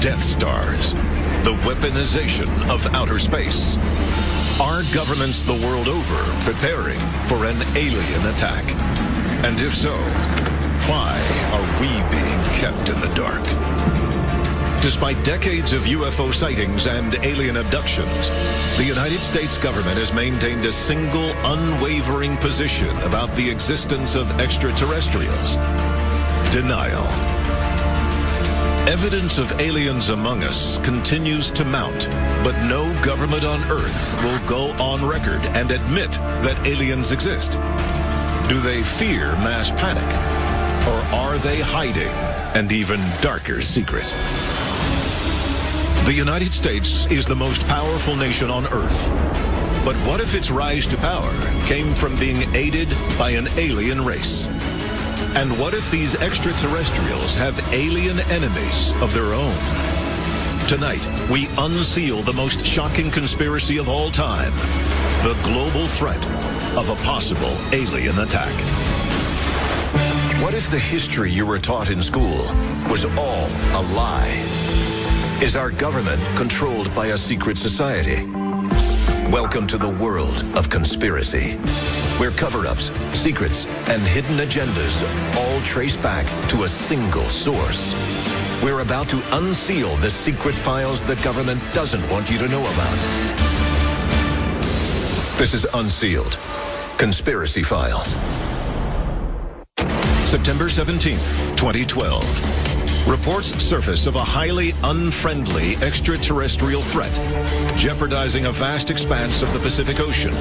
Death Stars, the weaponization of outer space. Are governments the world over preparing for an alien attack? And if so, why are we being kept in the dark? Despite decades of UFO sightings and alien abductions, the United States government has maintained a single, unwavering position about the existence of extraterrestrials: denial. Evidence of aliens among us continues to mount, but no government on Earth will go on record and admit that aliens exist. Do they fear mass panic? Or are they hiding an even darker secret? The United States is the most powerful nation on Earth. But what if its rise to power came from being aided by an alien race? And what if these extraterrestrials have alien enemies of their own? Tonight, we unseal the most shocking conspiracy of all time: the global threat of a possible alien attack. What if the history you were taught in school was all a lie? Is our government controlled by a secret society? Welcome to the world of conspiracy, where cover-ups, secrets, and hidden agendas all trace back to a single source. We're about to unseal the secret files the government doesn't want you to know about. This is Unsealed: Conspiracy Files. September 17th, 2012. Reports surface of a highly unfriendly extraterrestrial threat, jeopardizing a vast expanse of the Pacific Ocean,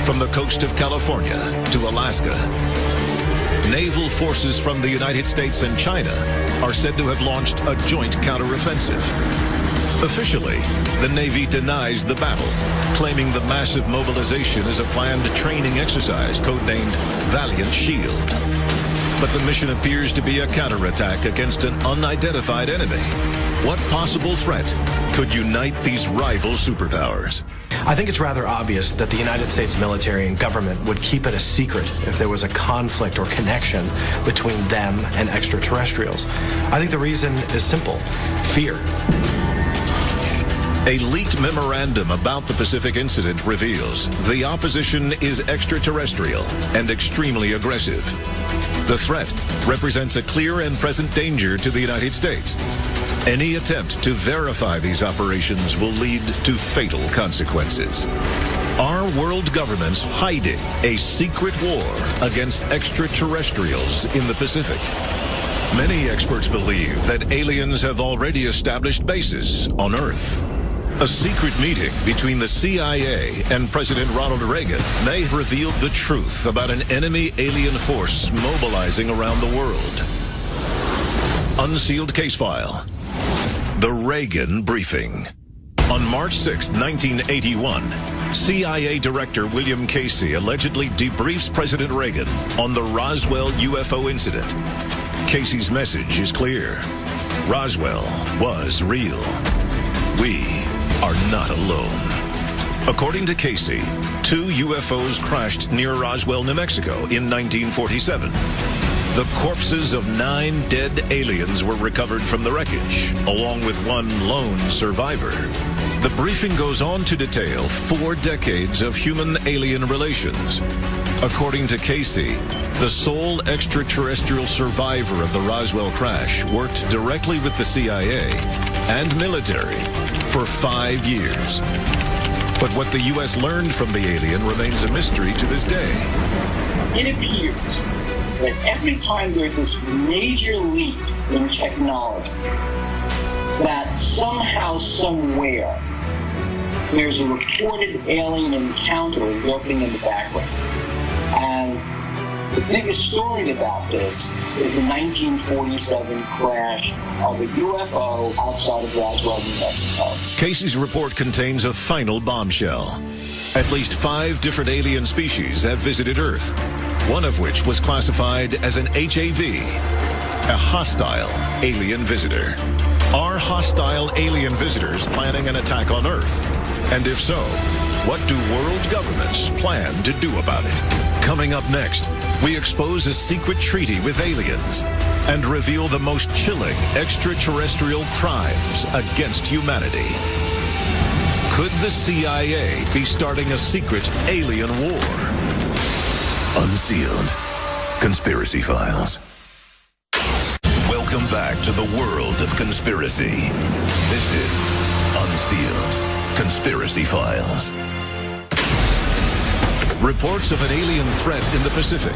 from the coast of California to Alaska. Naval forces from the United States and China are said to have launched a joint counteroffensive. Officially, the Navy denies the battle, claiming the massive mobilization is a planned training exercise codenamed Valiant Shield. But the mission appears to be a counterattack against an unidentified enemy. What possible threat could unite these rival superpowers? I think it's rather obvious that the United States military and government would keep it a secret if there was a conflict or connection between them and extraterrestrials. I think the reason is simple: fear. A leaked memorandum about the Pacific incident reveals the opposition is extraterrestrial and extremely aggressive. The threat represents a clear and present danger to the United States. Any attempt to verify these operations will lead to fatal consequences. Are world governments hiding a secret war against extraterrestrials in the Pacific? Many experts believe that aliens have already established bases on Earth. A secret meeting between the CIA and President Ronald Reagan may have revealed the truth about an enemy alien force mobilizing around the world. Unsealed case file: The Reagan Briefing. On March 6, 1981, CIA Director William Casey allegedly debriefs President Reagan on the Roswell UFO incident. Casey's message is clear: Roswell was real. We are not alone. According to Casey, 2 UFOs crashed near Roswell, New Mexico in 1947. The corpses of 9 dead aliens were recovered from the wreckage, along with 1 lone survivor. The briefing goes on to detail 4 decades of human-alien relations. According to Casey, the sole extraterrestrial survivor of the Roswell crash worked directly with the CIA and military for 5 years. But what the U.S. learned from the alien remains a mystery to this day. It appears that every time there's this major leap in technology, that somehow, somewhere, there's a reported alien encounter lurking in the background. And the biggest story about this is the 1947 crash of a UFO outside of Roswell, New Mexico. Casey's report contains a final bombshell. At least 5 different alien species have visited Earth, one of which was classified as an HAV, a hostile alien visitor. Are hostile alien visitors planning an attack on Earth? And if so, what do world governments plan to do about it? Coming up next, we expose a secret treaty with aliens. and reveal the most chilling extraterrestrial crimes against humanity. Could the CIA be starting a secret alien war? Unsealed. Conspiracy Files. Welcome back to the world of conspiracy. This is Unsealed. Conspiracy Files. Reports of an alien threat in the Pacific.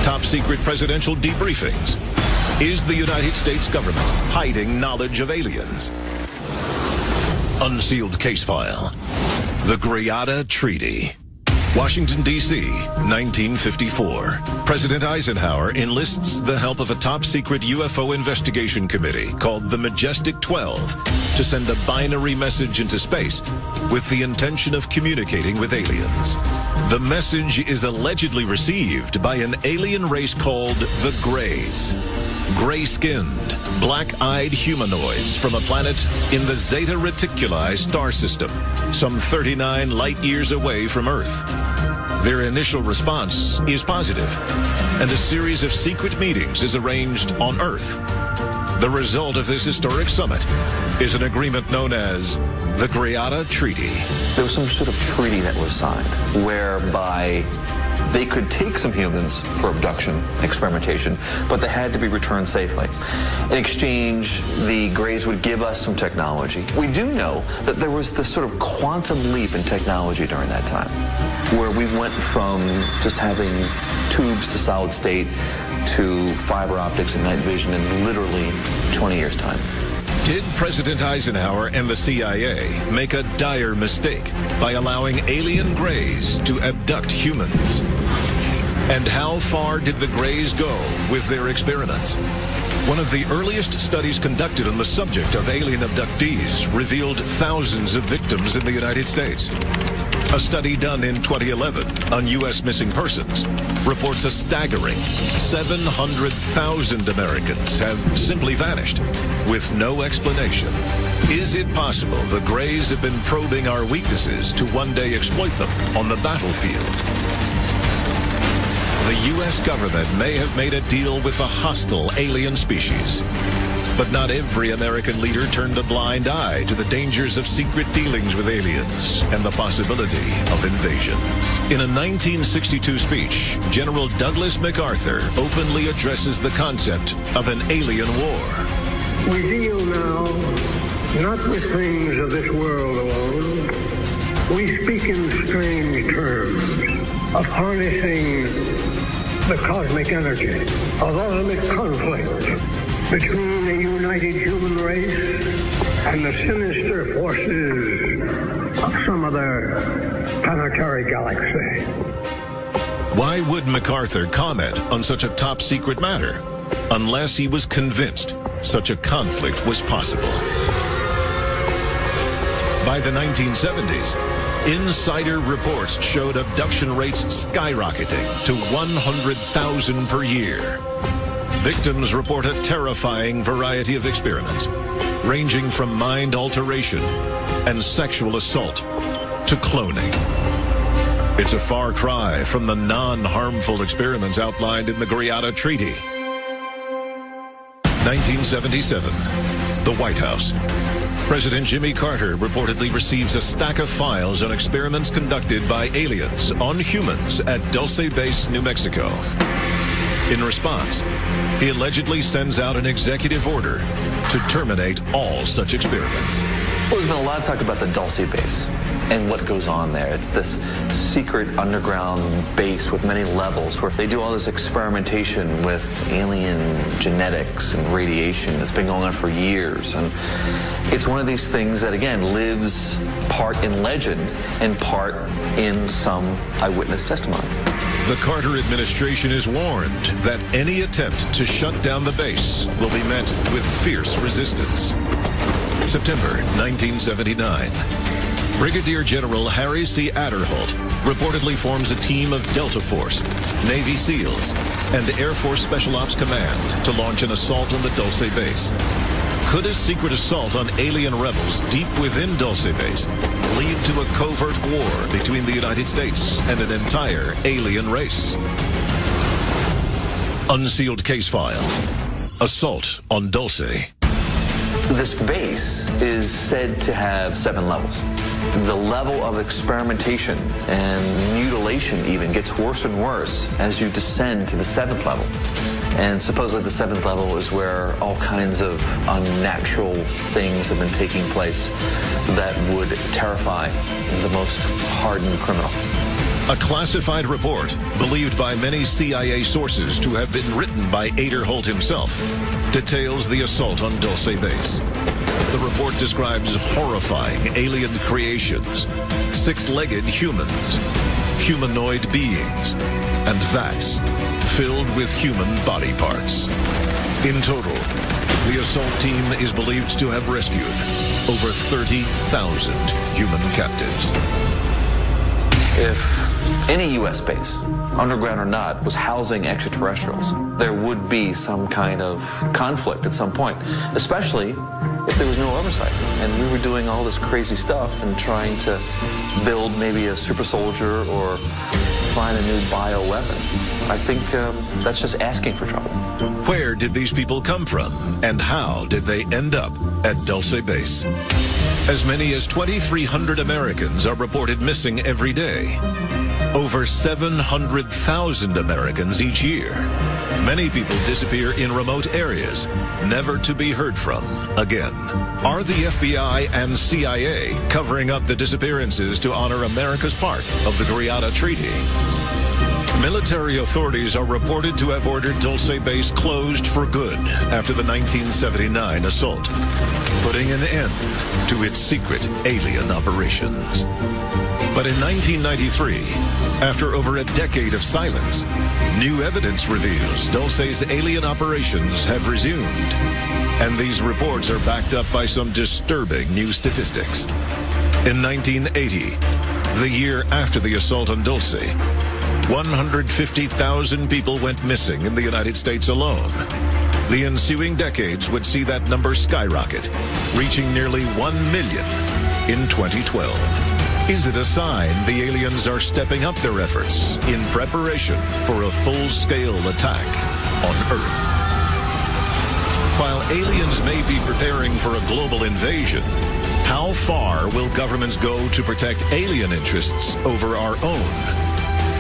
Top secret presidential debriefings. Is the United States government hiding knowledge of aliens? Unsealed case file. The Greada Treaty. Washington, D.C., 1954. President Eisenhower enlists the help of a top-secret UFO investigation committee called the Majestic 12 to send a binary message into space with the intention of communicating with aliens. The message is allegedly received by an alien race called the Greys. Gray-skinned, black-eyed humanoids from a planet in the Zeta Reticuli star system, some 39 light-years away from Earth. Their initial response is positive, and a series of secret meetings is arranged on Earth. The result of this historic summit is an agreement known as the Greada Treaty. There was some sort of treaty that was signed whereby they could take some humans for abduction, experimentation, but they had to be returned safely. In exchange, the Greys would give us some technology. We do know that there was this sort of quantum leap in technology during that time, where we went from just having tubes to solid state to fiber optics and night vision in literally 20 years' time. Did President Eisenhower and the CIA make a dire mistake by allowing alien Greys to abduct humans? And how far did the Greys go with their experiments? One of the earliest studies conducted on the subject of alien abductees revealed thousands of victims in the United States. A study done in 2011 on U.S. missing persons reports a staggering 700,000 Americans have simply vanished with no explanation. Is it possible the Greys have been probing our weaknesses to one day exploit them on the battlefield? The U.S. government may have made a deal with a hostile alien species. But not every American leader turned a blind eye to the dangers of secret dealings with aliens and the possibility of invasion. In a 1962 speech, General Douglas MacArthur openly addresses the concept of an alien war. We deal now not with things of this world alone. We speak in strange terms of harnessing the cosmic energy of ultimate conflict between the united human race and the sinister forces of some other planetary galaxy. Why would MacArthur comment on such a top-secret matter unless he was convinced such a conflict was possible? By the 1970s, insider reports showed abduction rates skyrocketing to 100,000 per year. Victims report a terrifying variety of experiments, ranging from mind alteration and sexual assault to cloning. It's a far cry from the non-harmful experiments outlined in the Greada Treaty. 1977, the White House. President Jimmy Carter reportedly receives a stack of files on experiments conducted by aliens on humans at Dulce Base, New Mexico. In response, he allegedly sends out an executive order to terminate all such experiments. Well, there's been a lot of talk about the Dulce base and what goes on there. It's this secret underground base with many levels where they do all this experimentation with alien genetics and radiation that's been going on for years. And it's one of these things that, again, lives part in legend and part in some eyewitness testimony. The Carter administration is warned that any attempt to shut down the base will be met with fierce resistance. September 1979. Brigadier General Harry C. Aderholt reportedly forms a team of Delta Force, Navy SEALs, and Air Force Special Ops Command to launch an assault on the Dulce base. Could a secret assault on alien rebels deep within Dulce base lead to a covert war between the United States and an entire alien race? Unsealed case file. Assault on Dulce. This base is said to have 7 levels. The level of experimentation and mutilation even gets worse and worse as you descend to the 7th level. And supposedly the 7th level is where all kinds of unnatural things have been taking place that would terrify the most hardened criminal. A classified report, believed by many CIA sources to have been written by Aderholt himself, details the assault on Dulce Base. The report describes horrifying alien creations, 6-legged humans, humanoid beings, and vats filled with human body parts. In total, the assault team is believed to have rescued over 30,000 human captives. If any U.S. base, underground or not, was housing extraterrestrials, there would be some kind of conflict at some point, especially if there was no oversight and we were doing all this crazy stuff and trying to build maybe a super soldier or find a new bioweapon. I think that's just asking for trouble. Where did these people come from, and how did they end up at Dulce Base? As many as 2,300 Americans are reported missing every day. Over 700,000 Americans each year. Many people disappear in remote areas, never to be heard from again. Are the FBI and CIA covering up the disappearances to honor America's part of the Greada Treaty? Military authorities are reported to have ordered Dulce Base closed for good after the 1979 assault, putting an end to its secret alien operations. But in 1993, after over a decade of silence, new evidence reveals Dulce's alien operations have resumed. And these reports are backed up by some disturbing new statistics. In 1980, the year after the assault on Dulce, 150,000 people went missing in the United States alone. The ensuing decades would see that number skyrocket, reaching nearly 1 million in 2012. Is it a sign the aliens are stepping up their efforts in preparation for a full-scale attack on Earth? While aliens may be preparing for a global invasion, how far will governments go to protect alien interests over our own?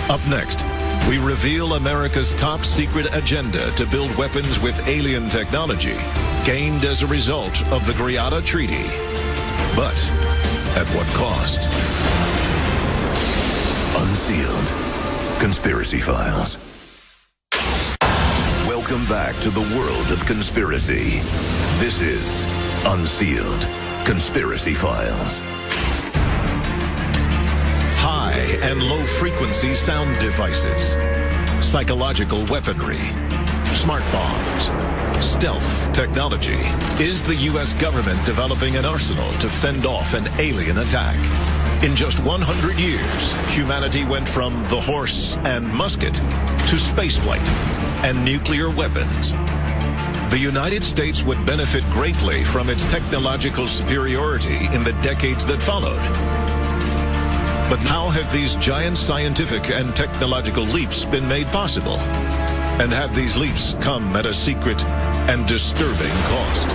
Up next, we reveal America's top secret agenda to build weapons with alien technology, gained as a result of the Greada Treaty. But at what cost? Unsealed. Conspiracy Files. Welcome back to the world of conspiracy. This is Unsealed. Conspiracy Files. High and low frequency sound devices, psychological weaponry, smart bombs, stealth technology. Is the U.S. government developing an arsenal to fend off an alien attack? In just 100 years, humanity went from the horse and musket to spaceflight and nuclear weapons. The United States would benefit greatly from its technological superiority in the decades that followed. But how have these giant scientific and technological leaps been made possible? And have these leaps come at a secret and disturbing cost?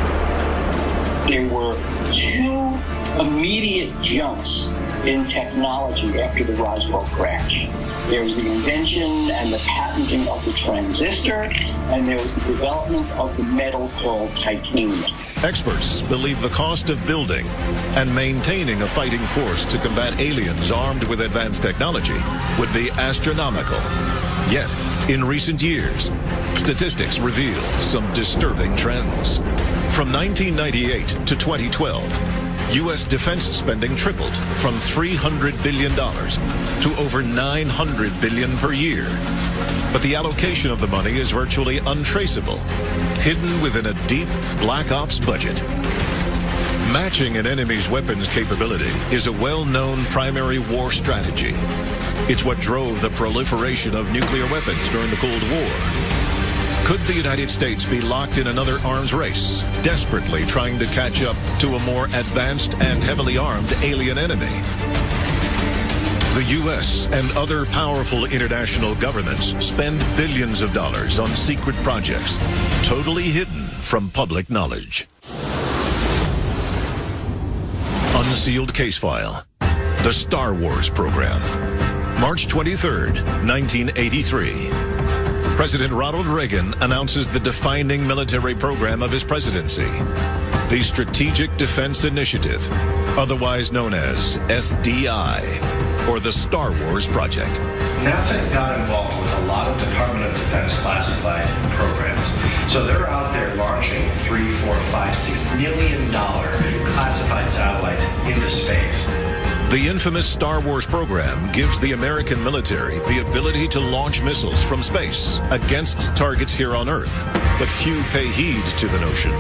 There were 2 immediate jumps in technology after the Roswell crash. There was the invention and the patenting of the transistor, and there was the development of the metal called titanium. Experts believe the cost of building and maintaining a fighting force to combat aliens armed with advanced technology would be astronomical. Yet, in recent years, statistics reveal some disturbing trends. From 1998 to 2012, U.S. defense spending tripled from $300 billion to over $900 billion per year. But the allocation of the money is virtually untraceable, hidden within a deep black ops budget. Matching an enemy's weapons capability is a well-known primary war strategy. It's what drove the proliferation of nuclear weapons during the Cold War. Could the United States be locked in another arms race, desperately trying to catch up to a more advanced and heavily armed alien enemy? The U.S. and other powerful international governments spend billions of dollars on secret projects, totally hidden from public knowledge. Unsealed case file. The Star Wars program. March 23rd, 1983. President Ronald Reagan announces the defining military program of his presidency, the Strategic Defense Initiative, otherwise known as SDI, or the Star Wars Project. NASA got involved with a lot of Department of Defense classified programs. So they're out there launching $3, $4, $5, $6 million classified satellites into space. The infamous Star Wars program gives the American military the ability to launch missiles from space against targets here on Earth. But few pay heed to the notion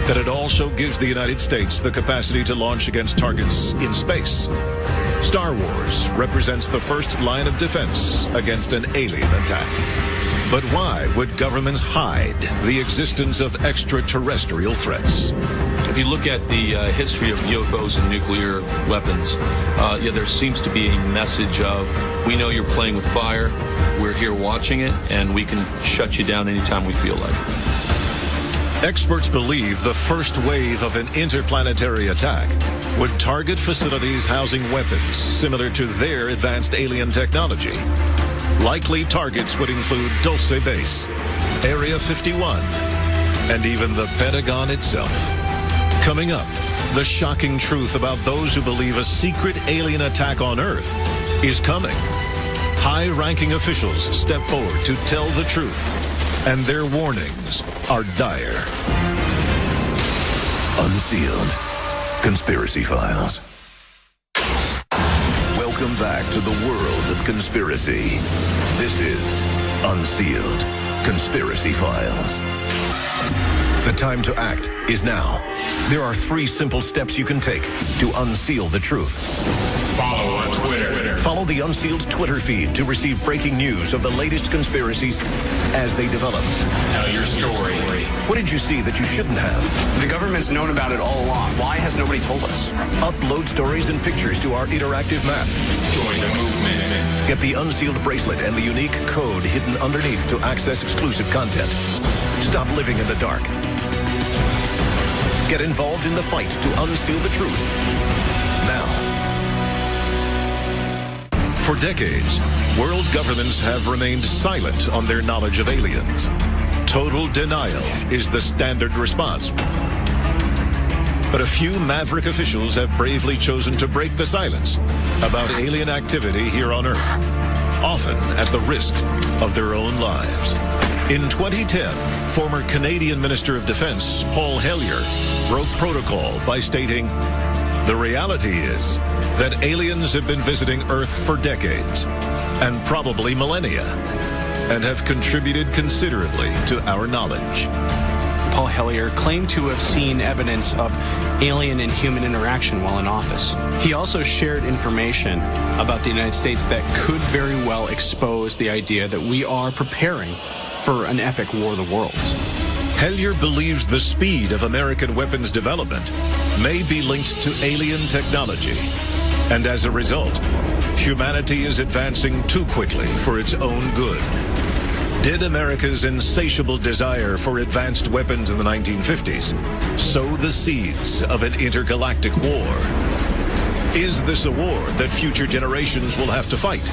that it also gives the United States the capacity to launch against targets in space. Star Wars represents the first line of defense against an alien attack. But why would governments hide the existence of extraterrestrial threats? If you look at the history of UFOs and nuclear weapons, there seems to be a message of, we know you're playing with fire, we're here watching it, and we can shut you down anytime we feel like it. Experts believe the first wave of an interplanetary attack would target facilities housing weapons similar to their advanced alien technology. Likely targets would include Dulce Base, Area 51, and even the Pentagon itself. Coming up, the shocking truth about those who believe a secret alien attack on Earth is coming. High-ranking officials step forward to tell the truth, and their warnings are dire. Unsealed Conspiracy Files. Welcome back to the world of conspiracy. This is Unsealed Conspiracy Files. The time to act is now. There are 3 simple steps you can take to unseal the truth. Follow on Twitter. Follow the Unsealed Twitter feed to receive breaking news of the latest conspiracies as they develop. Tell your story. What did you see that you shouldn't have? The government's known about it all along. Why has nobody told us? Upload stories and pictures to our interactive map. Join the movement. Get the Unsealed bracelet and the unique code hidden underneath to access exclusive content. Stop living in the dark. Get involved in the fight to unseal the truth. Now. For decades, world governments have remained silent on their knowledge of aliens. Total denial is the standard response. But a few maverick officials have bravely chosen to break the silence about alien activity here on Earth, often at the risk of their own lives. In 2010, former Canadian Minister of Defense Paul Hellyer broke protocol by stating, "The reality is that aliens have been visiting Earth for decades, and probably millennia, and have contributed considerably to our knowledge." Paul Hellyer claimed to have seen evidence of alien and human interaction while in office. He also shared information about the United States that could very well expose the idea that we are preparing for an epic War of the Worlds. Hellyer believes the speed of American weapons development may be linked to alien technology, and as a result, humanity is advancing too quickly for its own good. Did America's insatiable desire for advanced weapons in the 1950s sow the seeds of an intergalactic war? Is this a war that future generations will have to fight?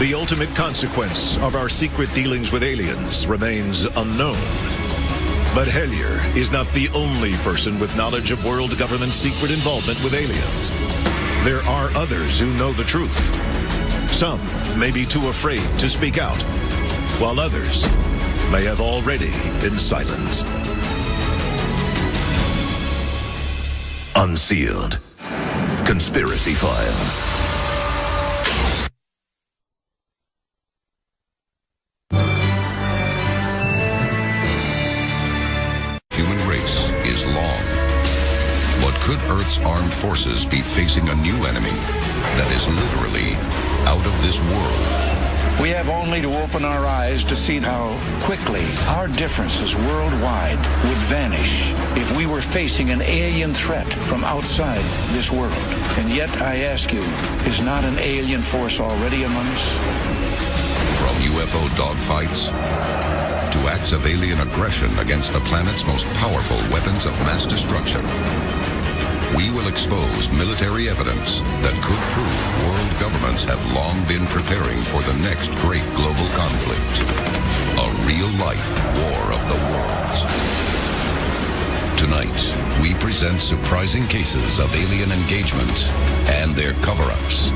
The ultimate consequence of our secret dealings with aliens remains unknown. But Hellyer is not the only person with knowledge of world government secret involvement with aliens. There are others who know the truth. Some may be too afraid to speak out, while others may have already been silenced. Unsealed Conspiracy Files. Could Earth's armed forces be facing a new enemy that is literally out of this world? We have only to open our eyes to see how quickly our differences worldwide would vanish if we were facing an alien threat from outside this world. And yet, I ask you, is not an alien force already among us? From UFO dogfights to acts of alien aggression against the planet's most powerful weapons of mass destruction, we will expose military evidence that could prove world governments have long been preparing for the next great global conflict, a real-life war of the worlds. Tonight, we present surprising cases of alien engagement and their cover-ups.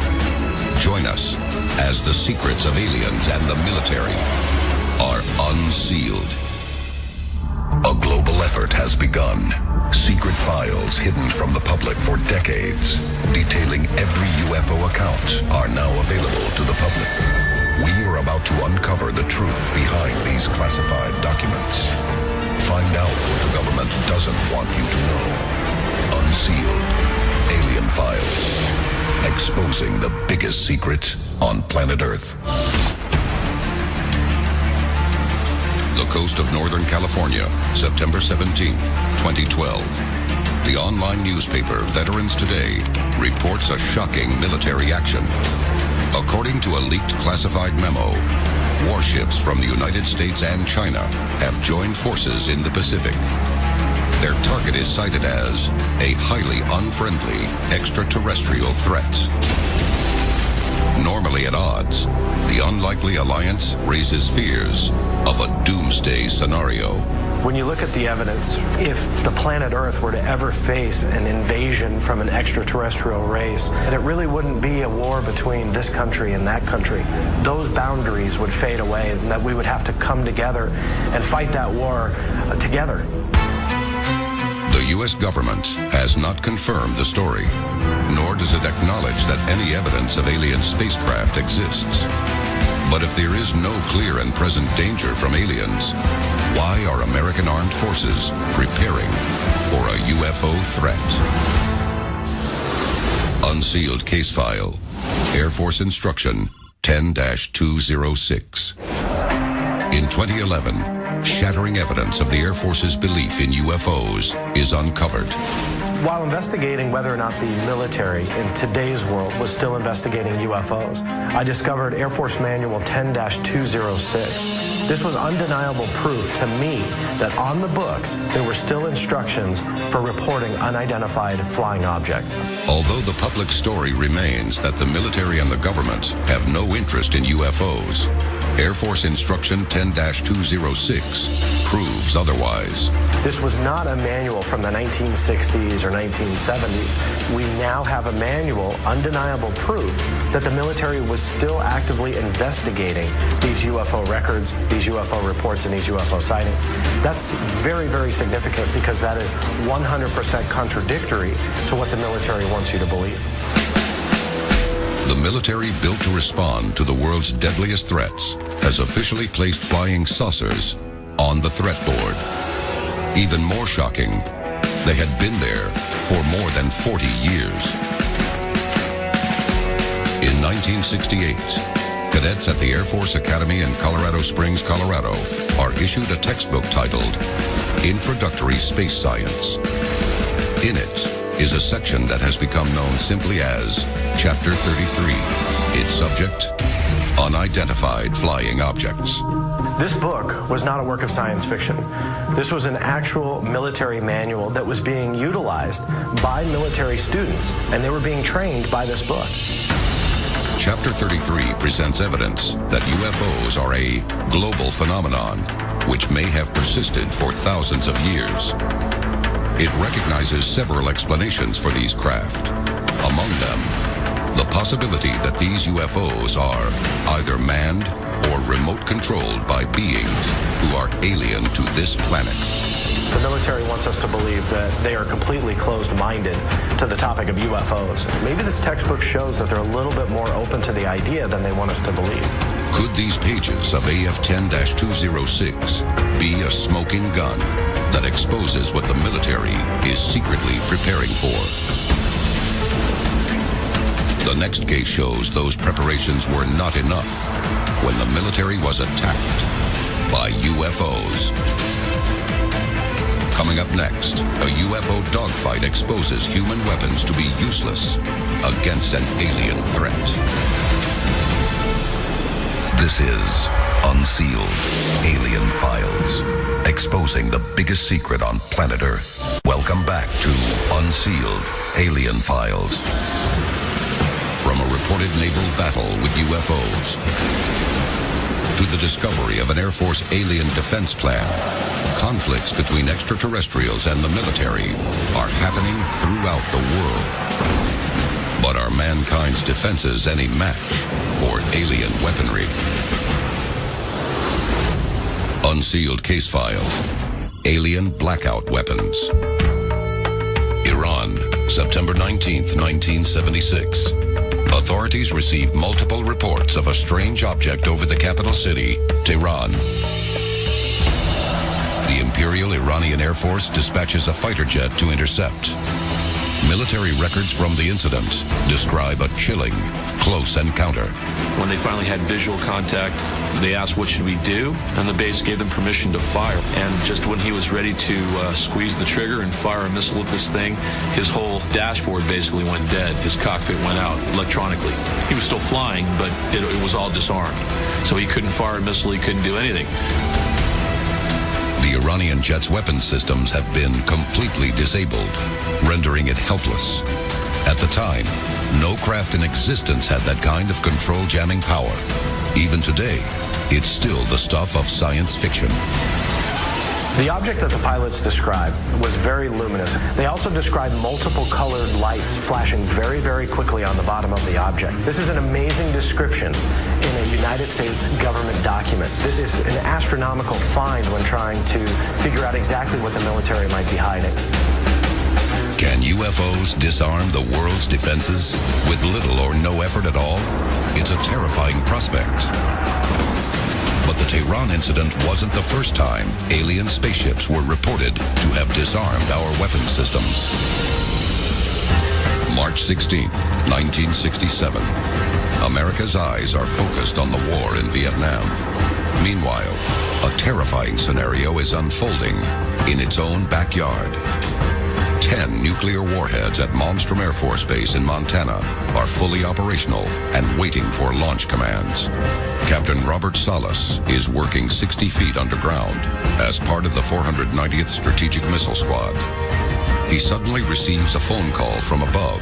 Join us as the secrets of aliens and the military are unsealed. A global effort has begun. Secret files hidden from the public for decades, detailing every UFO account, are now available to the public. We are about to uncover the truth behind these classified documents. Find out what the government doesn't want you to know. Unsealed Alien Files. Exposing the biggest secret on planet Earth. The coast of Northern California, September 17th, 2012. The online newspaper Veterans Today reports a shocking military action. According to a leaked classified memo, warships from the United States and China have joined forces in the Pacific. Their target is cited as a highly unfriendly extraterrestrial threat. Normally at odds, the unlikely alliance raises fears of a doomsday scenario. When you look at the evidence, if the planet Earth were to ever face an invasion from an extraterrestrial race, and it really wouldn't be a war between this country and that country. Those boundaries would fade away, and that we would have to come together and fight that war together. The U.S. government has not confirmed the story, nor does it acknowledge that any evidence of alien spacecraft exists. But if there is no clear and present danger from aliens, why are American armed forces preparing for a UFO threat? Unsealed case file, Air Force Instruction 10-206. In 2011, shattering evidence of the Air Force's belief in UFOs is uncovered. While investigating whether or not the military in today's world was still investigating UFOs, I discovered Air Force Manual 10-206. This was undeniable proof to me that on the books there were still instructions for reporting unidentified flying objects. Although the public story remains that the military and the government have no interest in UFOs, Air Force Instruction 10-206 proves otherwise. This was not a manual from the 1960s or 1970s. We now have a manual, undeniable proof that the military was still actively investigating these UFO records, these UFO reports, and these UFO sightings. That's very, very significant because that is 100% contradictory to what the military wants you to believe. The military built to respond to the world's deadliest threats has officially placed flying saucers on the threat board. Even more shocking, they had been there for more than 40 years. In 1968, cadets at the Air Force Academy in Colorado Springs, Colorado, are issued a textbook titled Introductory Space Science. In it is a section that has become known simply as Chapter 33. Its subject, unidentified flying objects. This book was not a work of science fiction. This was an actual military manual that was being utilized by military students, and they were being trained by this book. Chapter 33 presents evidence that UFOs are a global phenomenon which may have persisted for thousands of years. It recognizes several explanations for these craft. Among them, the possibility that these UFOs are either manned or remote controlled by beings who are alien to this planet. The military wants us to believe that they are completely closed-minded to the topic of UFOs. Maybe this textbook shows that they're a little bit more open to the idea than they want us to believe. Could these pages of AF 10-206 be a smoking gun that exposes what the military is secretly preparing for? The next case shows those preparations were not enough. when the military was attacked by UFOs. Coming up next, a UFO dogfight exposes human weapons to be useless against an alien threat. This is Unsealed Alien Files, exposing the biggest secret on planet Earth. Welcome back to Unsealed Alien Files. From a reported naval battle with UFOs to the discovery of an Air Force alien defense plan, conflicts between extraterrestrials and the military are happening throughout the world. But are mankind's defenses any match for alien weaponry? Unsealed case file. Alien blackout weapons. Iran, September 19th, 1976. Authorities received multiple reports of a strange object over the capital city, Tehran. The Imperial Iranian Air Force dispatches a fighter jet to intercept. Military records from the incident describe a chilling, close encounter. When they finally had visual contact, they asked what should we do, and the base gave them permission to fire. And just when he was ready to squeeze the trigger and fire a missile at this thing, his whole dashboard basically went dead. His cockpit went out electronically. He was still flying, but it was all disarmed. So he couldn't fire a missile, he couldn't do anything. The Iranian jet's weapon systems have been completely disabled, rendering it helpless. At the time, no craft in existence had that kind of control jamming power. Even today, it's still the stuff of science fiction. The object that the pilots described was very luminous. They also described multiple colored lights flashing very, very quickly on the bottom of the object. This is an amazing description in a United States government document. This is an astronomical find when trying to figure out exactly what the military might be hiding. Can UFOs disarm the world's defenses with little or no effort at all? It's a terrifying prospect. But the Tehran incident wasn't the first time alien spaceships were reported to have disarmed our weapon systems. March 16th, 1967. America's eyes are focused on the war in Vietnam. Meanwhile, a terrifying scenario is unfolding in its own backyard. 10 nuclear warheads at Malmstrom Air Force Base in Montana are fully operational and waiting for launch commands. Captain Robert Salas is working 60 feet underground as part of the 490th Strategic Missile Squad. He suddenly receives a phone call from above.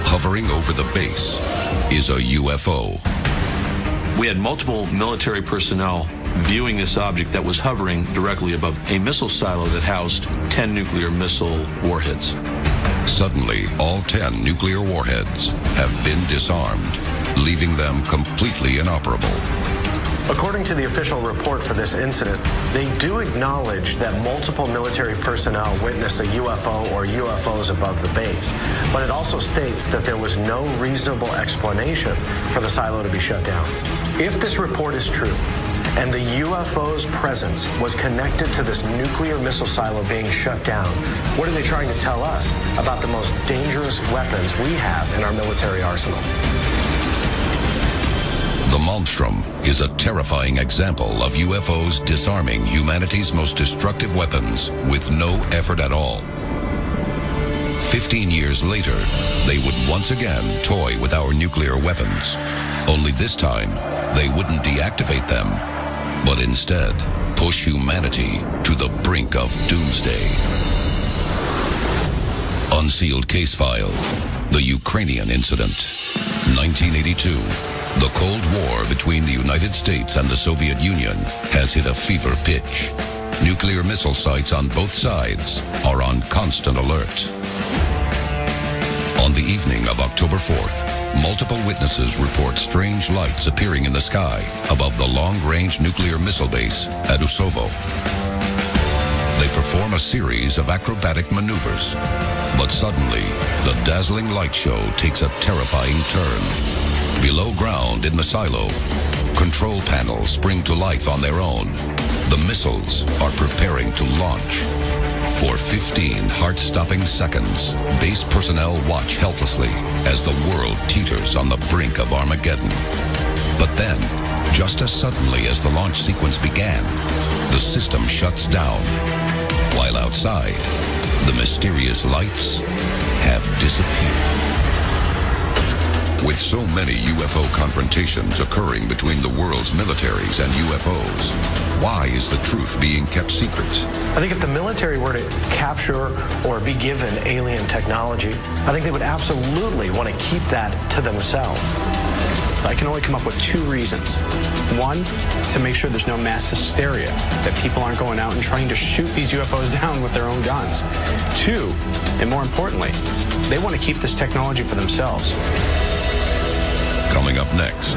Hovering over the base is a UFO. We had multiple military personnel viewing this object that was hovering directly above a missile silo that housed 10 nuclear missile warheads. Suddenly, all 10 nuclear warheads have been disarmed, leaving them completely inoperable. According to the official report for this incident, they do acknowledge that multiple military personnel witnessed a UFO or UFOs above the base, but it also states that there was no reasonable explanation for the silo to be shut down. If this report is true, and the UFO's presence was connected to this nuclear missile silo being shut down, what are they trying to tell us about the most dangerous weapons we have in our military arsenal? The Malmstrom is a terrifying example of UFOs disarming humanity's most destructive weapons with no effort at all. 15 years later, they would once again toy with our nuclear weapons. Only this time, they wouldn't deactivate them, but instead push humanity to the brink of doomsday. Unsealed case file. The Ukrainian incident. 1982. The Cold War between the United States and the Soviet Union has hit a fever pitch. Nuclear missile sites on both sides are on constant alert. On the evening of October 4th, multiple witnesses report strange lights appearing in the sky above the long-range nuclear missile base at Usovo. They perform a series of acrobatic maneuvers, but suddenly, the dazzling light show takes a terrifying turn. Below ground in the silo, control panels spring to life on their own. The missiles are preparing to launch. For 15 heart-stopping seconds, base personnel watch helplessly as the world teeters on the brink of Armageddon. But then, Just as suddenly as the launch sequence began, the system shuts down, while outside, the mysterious lights have disappeared. With so many UFO confrontations occurring between the world's militaries and UFOs, why is the truth being kept secret? I think if the military were to capture or be given alien technology, I think they would absolutely want to keep that to themselves. I can only come up with two reasons. One, to make sure there's no mass hysteria, that people aren't going out and trying to shoot these UFOs down with their own guns. Two, and more importantly, they want to keep this technology for themselves. Coming up next,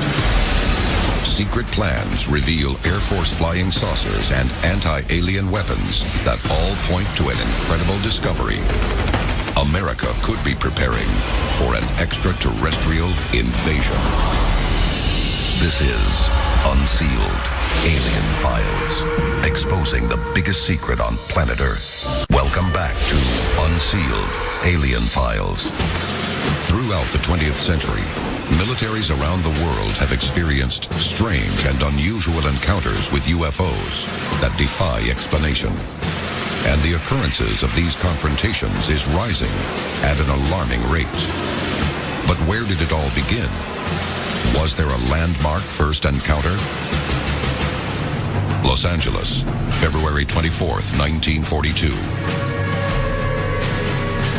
secret plans reveal Air Force flying saucers and anti-alien weapons that all point to an incredible discovery. America could be preparing for an extraterrestrial invasion. This is Unsealed Alien Files, exposing the biggest secret on planet Earth. Welcome back to Unsealed Alien Files. Throughout the 20th century, militaries around the world have experienced strange and unusual encounters with UFOs that defy explanation. And the occurrences of these confrontations is rising at an alarming rate. But where did it all begin? Was there a landmark first encounter? Los Angeles, February 24th, 1942.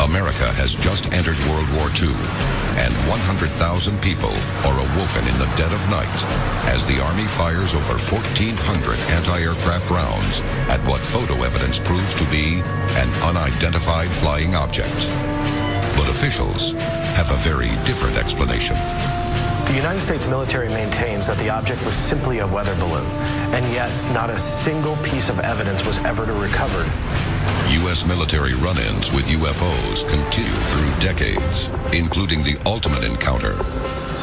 America has just entered World War II, and 100,000 people are awoken in the dead of night as the Army fires over 1,400 anti-aircraft rounds at what photo evidence proves to be an unidentified flying object. But officials have a very different explanation. The United States military maintains that the object was simply a weather balloon, and yet not a single piece of evidence was ever recovered. U.S. military run-ins with UFOs continue through decades, including the ultimate encounter,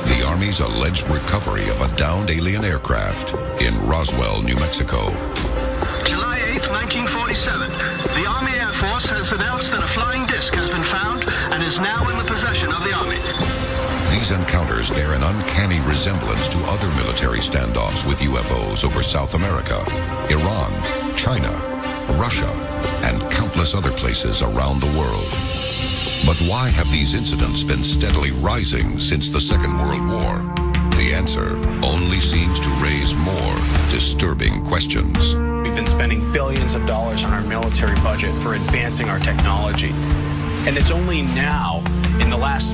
the Army's alleged recovery of a downed alien aircraft in Roswell, New Mexico. July 8th, 1947. The Army Air Force has announced that a flying disc has been found and is now in the possession of the Army. These encounters bear an uncanny resemblance to other military standoffs with UFOs over South America, Iran, China, Russia, and countless other places around the world. But why have these incidents been steadily rising since the Second World War? The answer only seems to raise more disturbing questions. We've been spending billions of dollars on our military budget for advancing our technology. And it's only now, in the last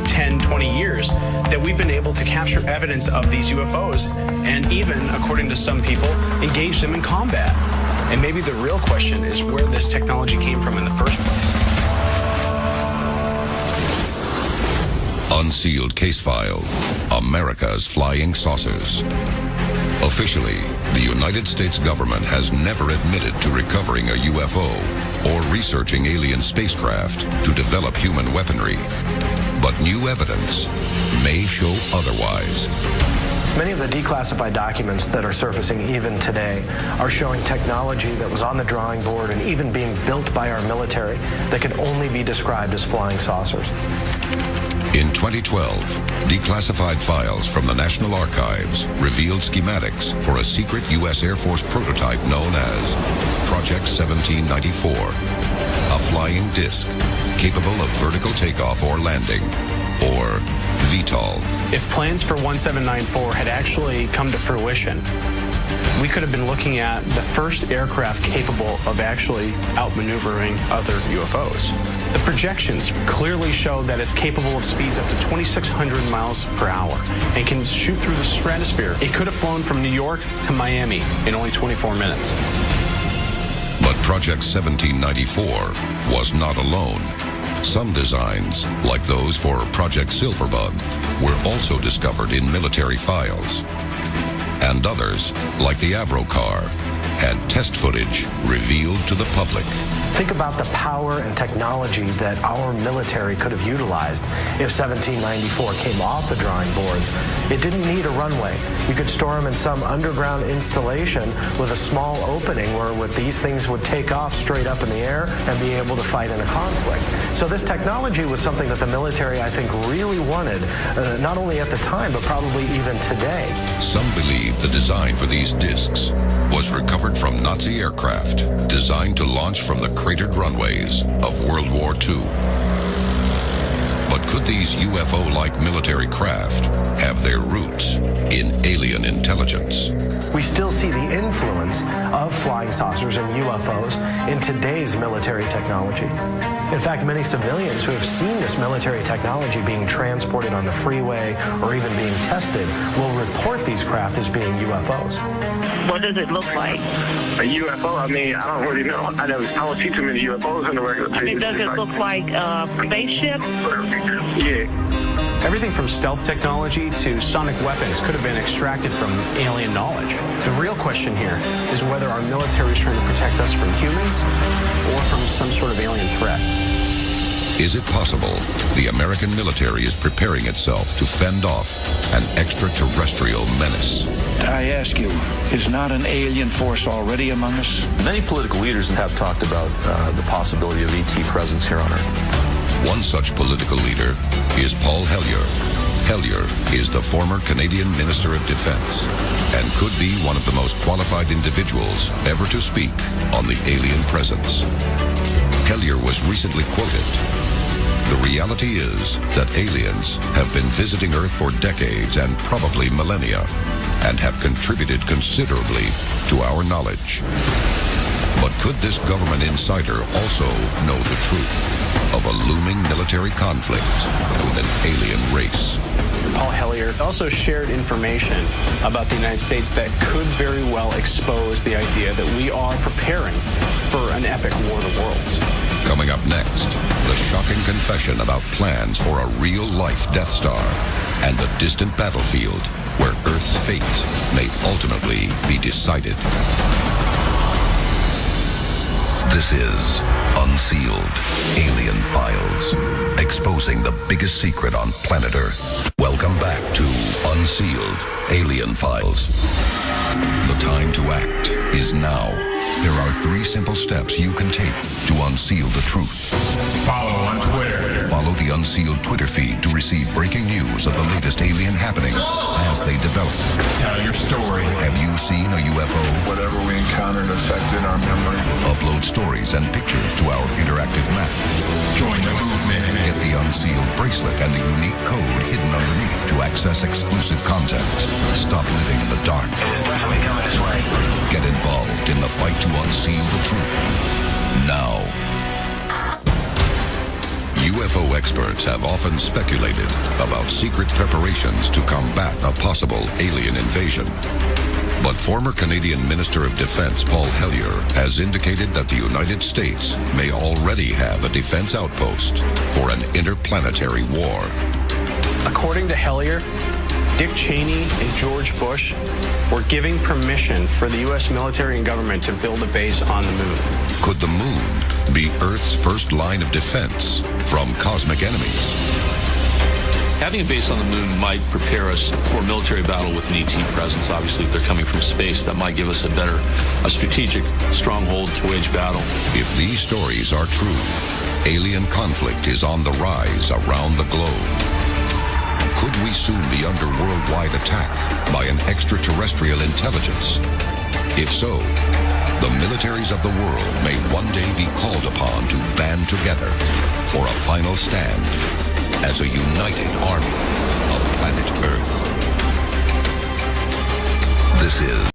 10, 20 years, that we've been able to capture evidence of these UFOs and even, according to some people, engage them in combat. And maybe the real question is where this technology came from in the first place. Unsealed case file, America's flying saucers. Officially, the United States government has never admitted to recovering a UFO or researching alien spacecraft to develop human weaponry. But new evidence may show otherwise. Many of the declassified documents that are surfacing even today are showing technology that was on the drawing board and even being built by our military that could only be described as flying saucers. In 2012, declassified files from the National Archives revealed schematics for a secret U.S. Air Force prototype known as Project 1794, a flying disc capable of vertical takeoff or landing, or VTOL. If plans for 1794 had actually come to fruition, we could have been looking at the first aircraft capable of actually outmaneuvering other UFOs. The projections clearly show that it's capable of speeds up to 2,600 miles per hour and can shoot through the stratosphere. It could have flown from New York to Miami in only 24 minutes. But Project 1794 was not alone. Some designs, like those for Project Silverbug, were also discovered in military files. And others, like the Avro car, had test footage revealed to the public. Think about the power and technology that our military could have utilized if 1794 came off the drawing boards. It didn't need a runway. You could store them in some underground installation with a small opening where these things would take off straight up in the air and be able to fight in a conflict. So this technology was something that the military, I think, really wanted, not only at the time, but probably even today. Some believe the design for these discs was recovered from Nazi aircraft designed to launch from the cratered runways of World War II. But could these UFO-like military craft have their roots in alien intelligence? We still see the influence of flying saucers and UFOs in today's military technology. In fact, many civilians who have seen this military technology being transported on the freeway or even being tested will report these craft as being UFOs. What does it look like? A UFO? I mean, I don't really know. I don't see too many UFOs in the regular I mean, does it look like a spaceship? Yeah. Everything from stealth technology to sonic weapons could have been extracted from alien knowledge. The real question here is whether our military is trying to protect us from humans or from some sort of alien threat. Is it possible the American military is preparing itself to fend off an extraterrestrial menace? I ask you, is not an alien force already among us? Many political leaders have talked about the possibility of ET presence here on Earth. One such political leader is Paul Hellyer. Hellyer is the former Canadian Minister of Defense and could be one of the most qualified individuals ever to speak on the alien presence. Hellyer was recently quoted. The reality is that aliens have been visiting Earth for decades and probably millennia and have contributed considerably to our knowledge. But could this government insider also know the truth of a looming military conflict with an alien race? Paul Hellyer also shared information about the United States that could very well expose the idea that we are preparing for an epic war of the worlds. Coming up next, the shocking confession about plans for a real-life Death Star and the distant battlefield where Earth's fate may ultimately be decided. This is Unsealed Alien Files, exposing the biggest secret on planet Earth. Welcome back to Unsealed Alien Files. The time to act is now. There are 3 simple steps you can take to unseal the truth. Follow on Twitter. Follow the Unsealed Twitter feed to receive breaking news of the latest alien happenings as they develop. Tell your story. Have you seen a UFO? Whatever we encountered affected our memory. Upload stories and pictures to our interactive map. Join the movement. Get the Unsealed bracelet and the unique code hidden underneath to access exclusive content. Stop living in the dark. It is definitely coming this way. Get involved in the fight to unseal the truth. Now. UFO experts have often speculated about secret preparations to combat a possible alien invasion. But former Canadian Minister of Defense Paul Hellyer has indicated that the United States may already have a defense outpost for an interplanetary war. According to Hellyer, Dick Cheney and George Bush were giving permission for the U.S. military and government to build a base on the moon. Could the moon be Earth's first line of defense from cosmic enemies? Having a base on the moon might prepare us for military battle with an ET presence. Obviously, if they're coming from space, that might give us a strategic stronghold to wage battle. If these stories are true, alien conflict is on the rise around the globe. Could we soon be under worldwide attack by an extraterrestrial intelligence? If so, the militaries of the world may one day be called upon to band together for a final stand as a united army of planet Earth. This is